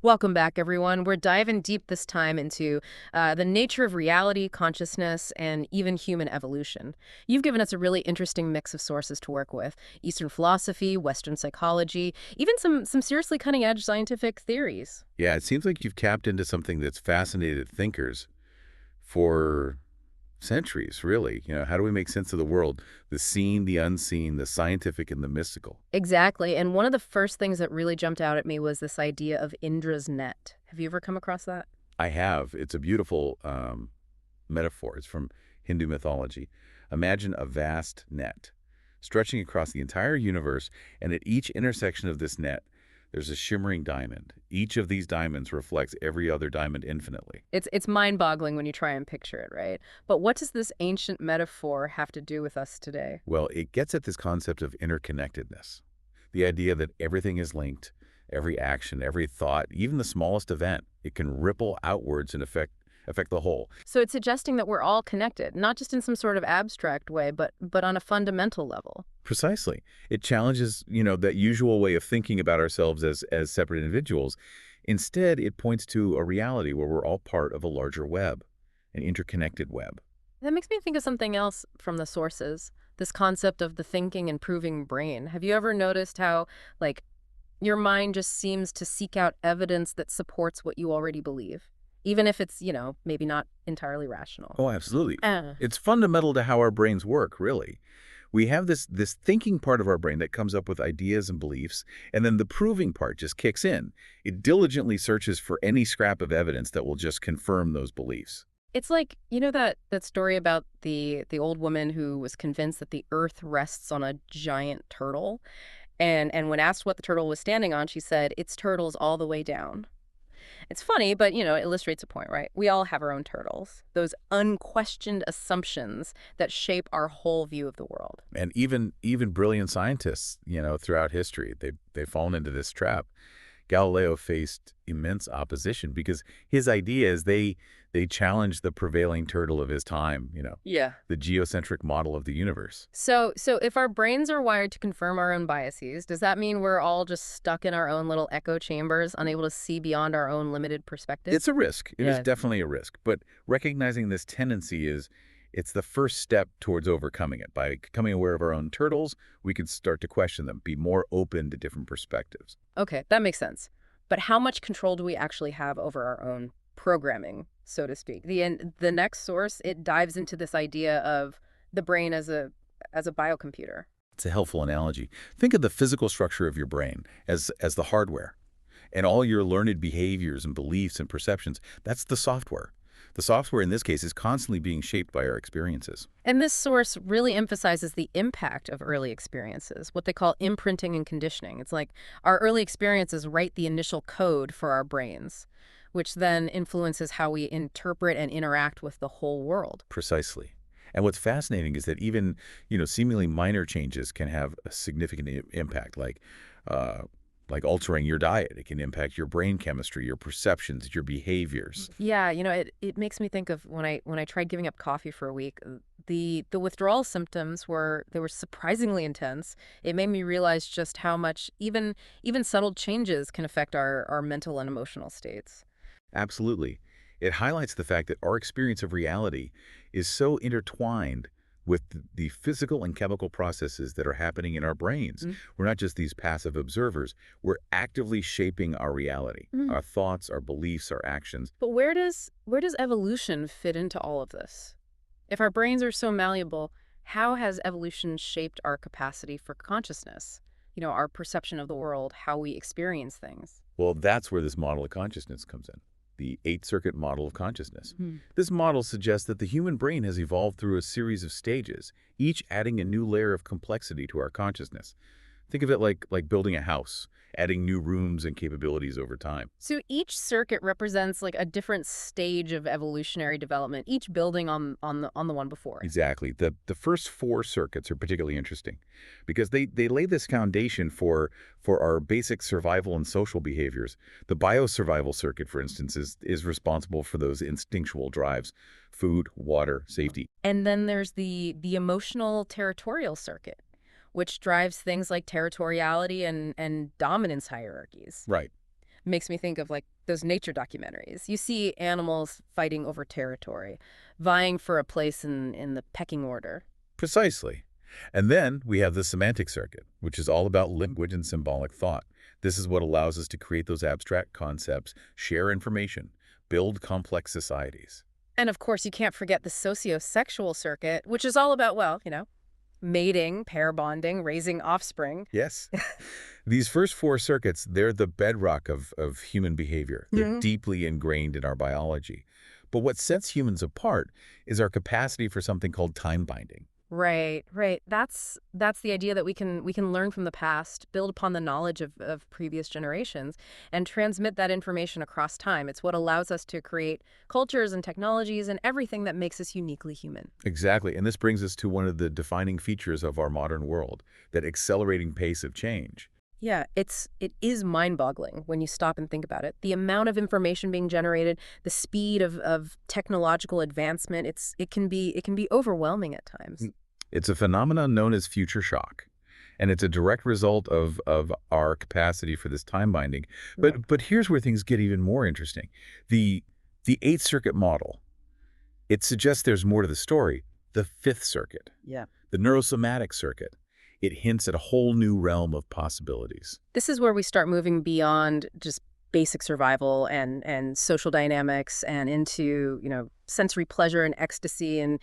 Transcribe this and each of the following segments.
Welcome back, everyone. We're diving deep this time into the nature of reality, consciousness, and even human evolution. You've given us a really interesting mix of sources to work with: Eastern philosophy, Western psychology, even some seriously cutting-edge scientific theories. Yeah, it seems like you've tapped into something that's fascinated thinkers for centuries, really. How do we make sense of the world? The seen, the unseen, the scientific, and the mystical. Exactly. And one of the first things that really jumped out at me was this idea of Indra's net. Have you ever come across that? I have. It's a beautiful metaphor. It's from Hindu mythology. Imagine a vast net stretching across the entire universe, and at each intersection of this net, there's a shimmering diamond. Each of these diamonds reflects every other diamond infinitely. It's mind-boggling when you try and picture it, right? But what does this ancient metaphor have to do with us today? Well, it gets at this concept of interconnectedness, the idea that everything is linked, every action, every thought, even the smallest event, it can ripple outwards and affect the whole. So it's suggesting that we're all connected, not just in some sort of abstract way, but on a fundamental level. Precisely. It challenges, that usual way of thinking about ourselves as separate individuals. Instead, it points to a reality where we're all part of a larger web, an interconnected web. That makes me think of something else from the sources, this concept of the thinking and proving brain. Have you ever noticed how, like, your mind just seems to seek out evidence that supports what you already believe, even if it's, maybe not entirely rational? Oh, absolutely. Uh, It's fundamental to how our brains work, really. We have this thinking part of our brain that comes up with ideas and beliefs, and then the proving part just kicks in. It diligently searches for any scrap of evidence that will just confirm those beliefs. It's like, that story about the old woman who was convinced that the earth rests on a giant turtle. And when asked what the turtle was standing on, she said, "It's turtles all the way down." It's funny, but it illustrates a point, right? We all have our own turtles, those unquestioned assumptions that shape our whole view of the world. And even brilliant scientists, throughout history, they've fallen into this trap. Galileo faced immense opposition because his ideas, they challenged the prevailing turtle of his time, Yeah. the geocentric model of the universe. So if our brains are wired to confirm our own biases, does that mean we're all just stuck in our own little echo chambers, unable to see beyond our own limited perspective? It's a risk. It is Yeah. definitely a risk. But recognizing this tendency it's the first step towards overcoming it. By becoming aware of our own turtles, we can start to question them, be more open to different perspectives. Okay, that makes sense. But how much control do we actually have over our own programming, so to speak? The next source, it dives into this idea of the brain as a biocomputer. It's a helpful analogy. Think of the physical structure of your brain as the hardware. And all your learned behaviors and beliefs and perceptions, that's the software. The software in this case is constantly being shaped by our experiences. And this source really emphasizes the impact of early experiences, what they call imprinting and conditioning. It's like our early experiences write the initial code for our brains, which then influences how we interpret and interact with the whole world. Precisely. And what's fascinating is that even, seemingly minor changes can have a significant impact, uh, like altering your diet. It can impact your brain chemistry, your perceptions, your behaviors. Yeah, it makes me think of when I tried giving up coffee for a week. The withdrawal symptoms were surprisingly intense. It made me realize just how much even subtle changes can affect our mental and emotional states. Absolutely. It highlights the fact that our experience of reality is so intertwined with the physical and chemical processes that are happening in our brains. We're not just these passive observers. We're actively shaping our reality, Mm. our thoughts, our beliefs, our actions. But where does evolution fit into all of this? If our brains are so malleable, how has evolution shaped our capacity for consciousness? Our perception of the world, how we experience things. Well, that's where this model of consciousness comes in, the eight-circuit model of consciousness. Mhm. This model suggests that the human brain has evolved through a series of stages, each adding a new layer of complexity to our consciousness. Think of it like building a house, adding new rooms and capabilities over time. So each circuit represents like a different stage of evolutionary development, each building on the one before. Exactly. The first four circuits are particularly interesting because they lay this foundation for our basic survival and social behaviors. The biosurvival circuit, for instance, is responsible for those instinctual drives: food, water, safety. And then there's the emotional territorial circuit, which drives things like territoriality and dominance hierarchies. Right. Makes me think of like those nature documentaries. You see animals fighting over territory, vying for a place in the pecking order. Precisely. And then we have the semantic circuit, which is all about language and symbolic thought. This is what allows us to create those abstract concepts, share information, build complex societies. And of course, you can't forget the sociosexual circuit, which is all about, well, mating, pair bonding, raising offspring. Yes. These first four circuits, they're the bedrock of human behavior. They're Mhm. deeply ingrained in our biology. But what sets humans apart is our capacity for something called time binding. Right, right. That's the idea that we can learn from the past, build upon the knowledge of previous generations, and transmit that information across time. It's what allows us to create cultures and technologies and everything that makes us uniquely human. Exactly. And this brings us to one of the defining features of our modern world, that accelerating pace of change. Yeah, it is mind-boggling when you stop and think about it. The amount of information being generated, the speed of technological advancement, it can be overwhelming at times. Mm. It's a phenomenon known as future shock. And it's a direct result of our capacity for this time binding. Right. But here's where things get even more interesting. The the eighth circuit model, it suggests there's more to the story. The fifth circuit, Yeah. the neurosomatic circuit, it hints at a whole new realm of possibilities. This is where we start moving beyond just basic survival and social dynamics and into, sensory pleasure and ecstasy and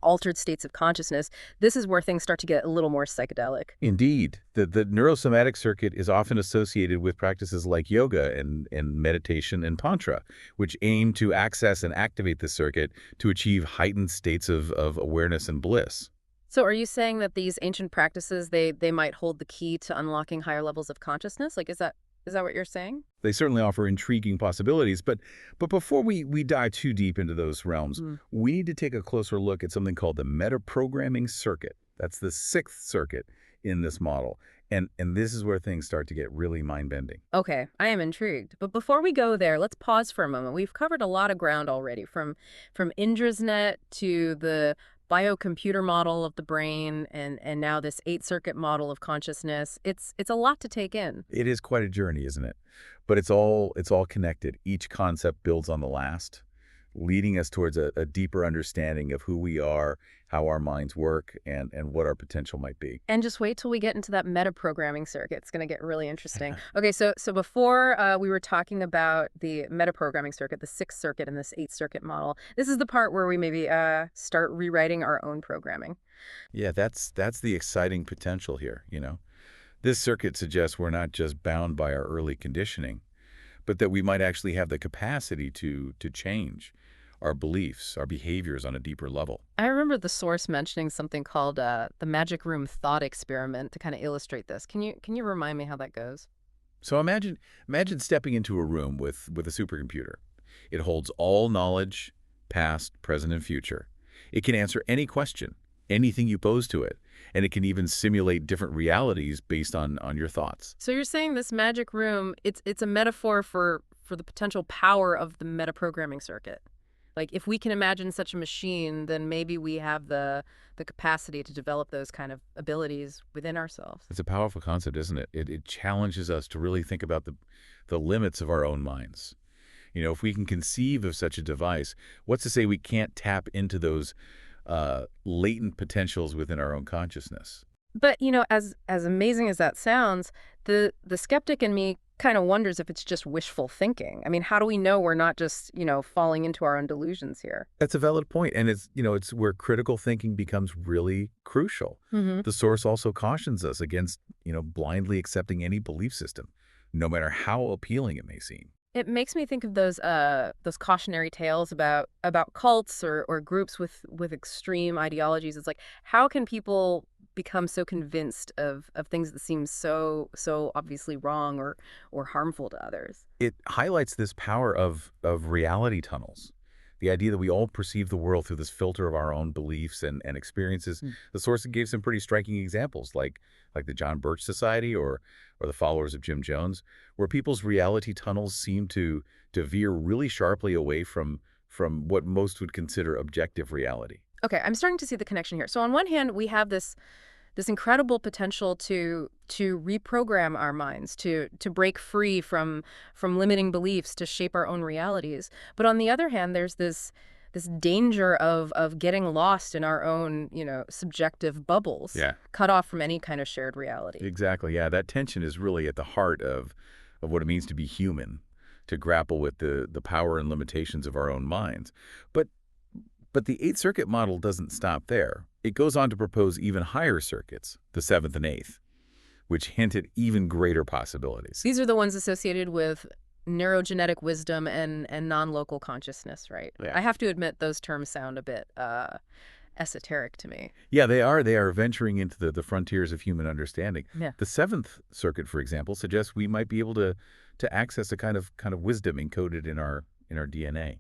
altered states of consciousness. This is where things start to get a little more psychedelic. Indeed, the neurosomatic circuit is often associated with practices like yoga and meditation and tantra, which aim to access and activate the circuit to achieve heightened states of awareness and bliss. So are you saying that these ancient practices they might hold the key to unlocking higher levels of consciousness? Like is that what you're saying? They certainly offer intriguing possibilities, but before we dive too deep into those realms, Mm. we need to take a closer look at something called the metaprogramming circuit. That's the sixth circuit in this model. And this is where things start to get really mind-bending. Okay, I am intrigued. But before we go there, let's pause for a moment. We've covered a lot of ground already, from Indra's net to the biocomputer model of the brain and now this eight circuit model of consciousness. It's a lot to take in. It is quite a journey, isn't it? But it's all connected. Each concept builds on the last, leading us towards a deeper understanding of who we are, how our minds work, and what our potential might be. And just wait till we get into that metaprogramming circuit. It's going to get really interesting. Okay, so before we were talking about the metaprogramming circuit, the sixth circuit and this eight circuit model. This is the part where we maybe start rewriting our own programming. Yeah, that's the exciting potential here. This circuit suggests we're not just bound by our early conditioning, but that we might actually have the capacity to change our beliefs, our behaviors on a deeper level. I remember the source mentioning something called the magic room thought experiment to kind of illustrate this. Can you remind me how that goes? So imagine stepping into a room with a supercomputer. It holds all knowledge, past, present, and future. It can answer any question, anything you pose to it, and it can even simulate different realities based on your thoughts. So you're saying this magic room, it's a metaphor for the potential power of the metaprogramming circuit. Like if we can imagine such a machine, then maybe we have the capacity to develop those kind of abilities within ourselves. It's a powerful concept, isn't it? It challenges us to really think about the limits of our own minds. If we can conceive of such a device, what's to say we can't tap into those latent potentials within our own consciousness? But as amazing as that sounds, the skeptic in me kind of wonders if it's just wishful thinking. I mean, how do we know we're not just falling into our own delusions here? That's a valid point, and it's where critical thinking becomes really crucial. Hmm. The source also cautions us against blindly accepting any belief system, no matter how appealing it may seem. It makes me think of those cautionary tales about cults or groups with extreme ideologies. It's like, how can people become so convinced of things that seem so obviously wrong or harmful to others? It highlights this power of reality tunnels. The idea that we all perceive the world through this filter of our own beliefs and experiences. Mm. The source gave some pretty striking examples, like the John Birch Society or the followers of Jim Jones, where people's reality tunnels seem to veer really sharply away from what most would consider objective reality. Okay, I'm starting to see the connection here. So on one hand, we have this incredible potential to reprogram our minds, to break free from limiting beliefs, to shape our own realities. But on the other hand, there's this danger of getting lost in our own, subjective bubbles, Yeah, cut off from any kind of shared reality. exactly. Yeah, that tension is really at the heart of what it means to be human, to grapple with the power and limitations of our own minds. But But the Eighth Circuit model doesn't stop there. It goes on to propose even higher circuits, the Seventh and Eighth, which hint at even greater possibilities. These are the ones associated with neurogenetic wisdom and non-local consciousness, right? Yeah. I have to admit those terms sound a bit esoteric to me. Yeah, they are. They are venturing into the frontiers of human understanding. Yeah. The Seventh Circuit, for example, suggests we might be able to access a kind of wisdom encoded in our DNA.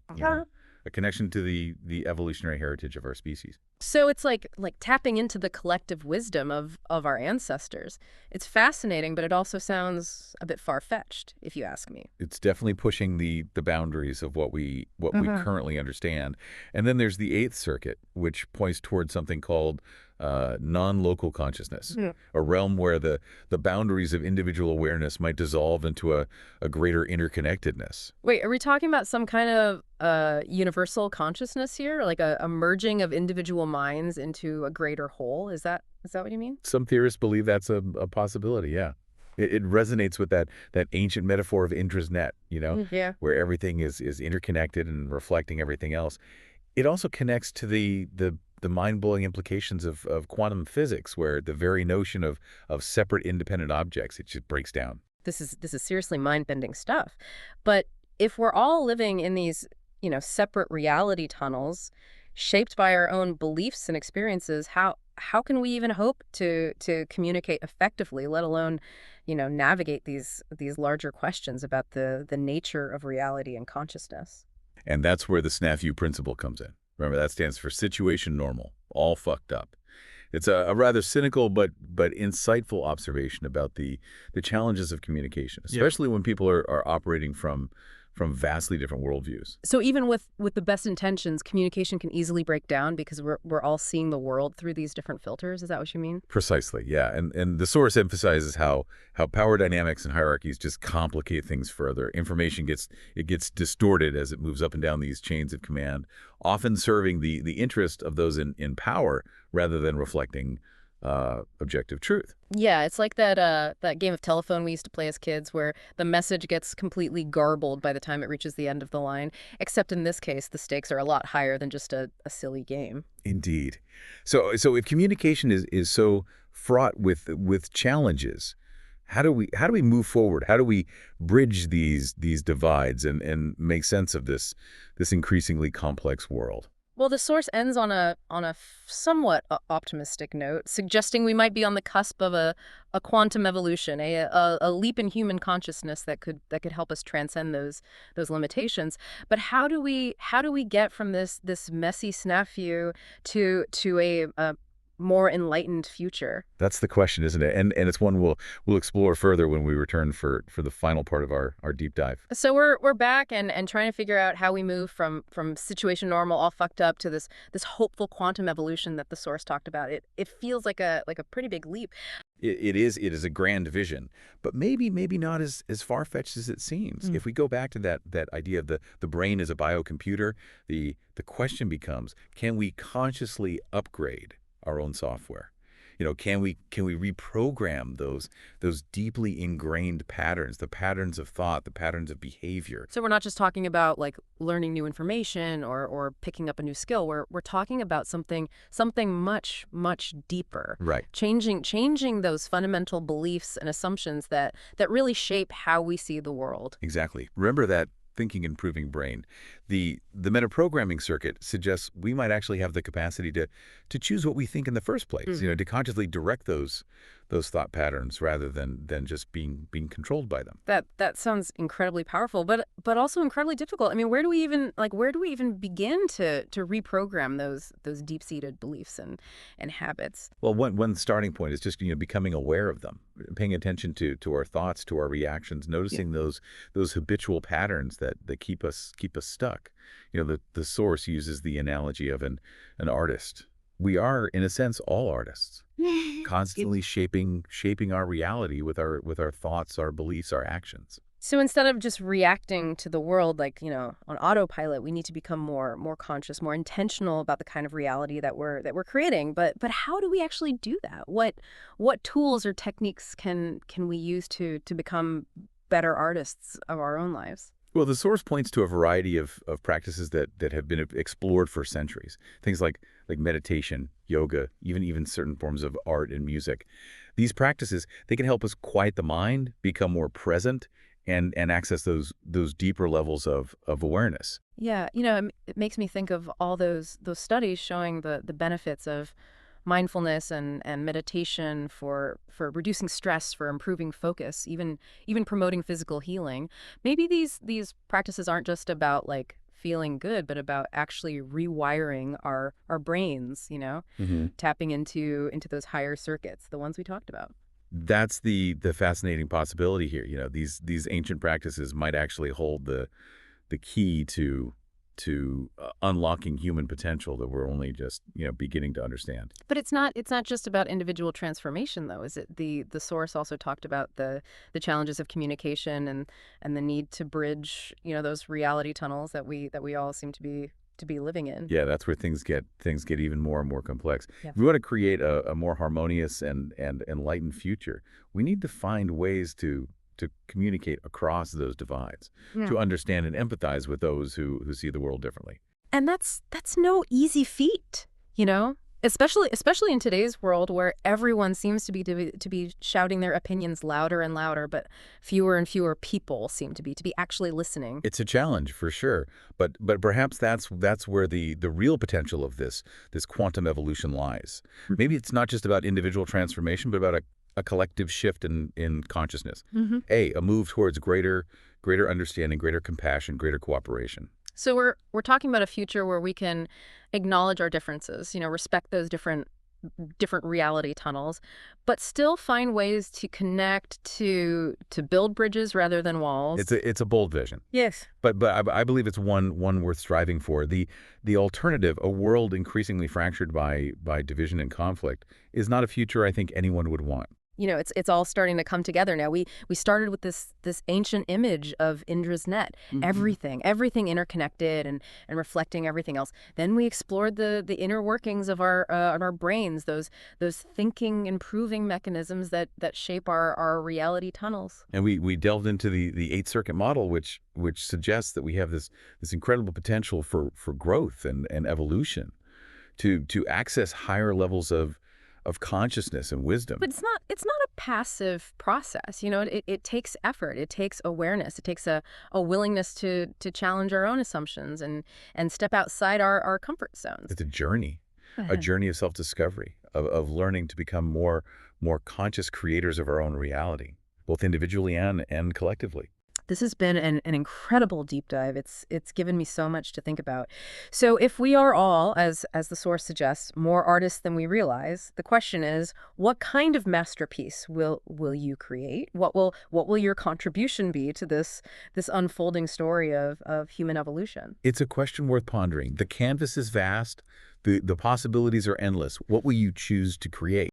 A connection to the evolutionary heritage of our species. So it's like tapping into the collective wisdom of our ancestors. It's fascinating, but it also sounds a bit far-fetched, if you ask me. It's definitely pushing the boundaries of what we currently understand. And then there's the Eighth Circuit, which points towards something called non-local consciousness, a realm where the boundaries of individual awareness might dissolve into a greater interconnectedness. Wait, are we talking about some kind of universal consciousness here, like a merging of individual minds into a greater whole? Is that what you mean? Some theorists believe that's a possibility, yeah. It resonates with that ancient metaphor of Indra's net, Yeah. where everything is interconnected and reflecting everything else. It also connects to the mind-blowing implications of quantum physics, where the very notion of separate independent objects, it just breaks down. This is seriously mind-bending stuff. But if we're all living in these, separate reality tunnels shaped by our own beliefs and experiences, how can we even hope to communicate effectively, let alone, navigate these larger questions about the nature of reality and consciousness? And that's where the snafu principle comes in. Remember, that stands for situation normal, all fucked up. It's a rather cynical but insightful observation about the challenges of communication, Yeah. especially when people are operating from vastly different worldviews. So even with the best intentions, communication can easily break down because we're all seeing the world through these different filters. Is that what you mean? Precisely, yeah. And the source emphasizes how power dynamics and hierarchies just complicate things further. Information gets distorted as it moves up and down these chains of command, often serving the interest of those in power rather than reflecting objective truth. Yeah, it's like that game of telephone we used to play as kids where the message gets completely garbled by the time it reaches the end of the line. Except in this case, the stakes are a lot higher than just a silly game. Indeed. So if communication is so fraught with challenges, how do we move forward? How do we bridge these divides and make sense of this increasingly complex world? Well, the source ends on a somewhat optimistic note, suggesting we might be on the cusp of a quantum evolution, a leap in human consciousness that could help us transcend those limitations. But how do we get from this messy snafu to a more enlightened future? That's the question, isn't it? And it's one we'll explore further when we return for the final part of our deep dive. So we're back and trying to figure out how we move from situation normal, all fucked up, to this hopeful quantum evolution that the source talked about. It feels like a pretty big leap. It is a grand vision, but maybe not as far-fetched as it seems. If we go back to that idea of the brain as a biocomputer, the question becomes, can we consciously upgrade our own software? Can we reprogram those deeply ingrained patterns, the patterns of thought, the patterns of behavior? So we're not just talking about like learning new information or picking up a new skill. We're talking about something much, much deeper. Right. Changing those fundamental beliefs and assumptions that really shape how we see the world. Exactly. Remember that thinking improving brain. The metaprogramming circuit suggests we might actually have the capacity to choose what we think in the first place, to consciously direct those thought patterns rather than just being controlled by them. That sounds incredibly powerful, but also incredibly difficult. I mean, where do we even begin to reprogram those deep-seated beliefs and habits? Well, one starting point is just becoming aware of them, paying attention to our thoughts, to our reactions, noticing those habitual patterns that keep us stuck. The source uses the analogy of an artist We are, in a sense, all artists, It's constantly shaping our reality with our thoughts, our beliefs, our actions. So instead of just reacting to the world like, on autopilot, we need to become more conscious, more intentional about the kind of reality that we're creating. But how do we actually do that? What tools or techniques can we use to become better artists of our own lives? Well, the source points to a variety of practices that have been explored for centuries. Things like meditation, yoga, even certain forms of art and music. These practices, they can help us quiet the mind, become more present, and access those deeper levels of awareness. Yeah, it makes me think of all those studies showing the benefits of mindfulness and meditation for reducing stress, for improving focus, even promoting physical healing. Maybe these practices aren't just about like feeling good, but about actually rewiring our brains, Hmm. tapping into those higher circuits, the ones we talked about. That's the fascinating possibility here. These ancient practices might actually hold the key to unlocking human potential that we're only just beginning to understand. But it's not just about individual transformation though, is it? The source also talked about the challenges of communication and the need to bridge, those reality tunnels that we all seem to be living in. Yeah, that's where things get even more and more complex. Yeah. If we want to create a more harmonious and enlightened future, we need to find ways to communicate across those divides, Yeah. to understand and empathize with those who see the world differently. And that's no easy feat, you know? Especially in today's world where everyone seems to be shouting their opinions louder and louder, but fewer and fewer people seem to be actually listening. It's a challenge for sure, but perhaps that's where the real potential of this quantum evolution lies. Maybe it's not just about individual transformation, but about a collective shift in consciousness. Hmm. A move towards greater understanding, greater compassion, greater cooperation. So we're talking about a future where we can acknowledge our differences, respect those different reality tunnels, but still find ways to connect to build bridges rather than It's walls. a bold vision, Yes. but I believe it's one worth striving for. The alternative, a world increasingly fractured by division and conflict, is not a future I think anyone would want. It's all starting to come together now. We started with this ancient image of Indra's net, Mhm. everything interconnected and reflecting everything else. Then we explored the inner workings of our brains, those thinking, improving mechanisms that shape our reality tunnels. And we delved into the eight circuit model, which suggests that we have this incredible potential for growth and evolution to access higher levels of consciousness and But wisdom. it's not a passive process. It takes effort. It takes awareness. It takes a willingness to challenge our own assumptions and step outside our comfort zones. It's a Uh-huh. journey of self-discovery, of learning to become more conscious creators of our own reality, both individually and collectively. This has been an incredible deep dive. It's given me so much to think about. So if we are all, as the source suggests, more artists than we realize, the question is, what kind of masterpiece will you create? What will your contribution be to this unfolding story of human evolution? It's a question worth pondering. The canvas is vast. The possibilities are endless. What will you choose to create?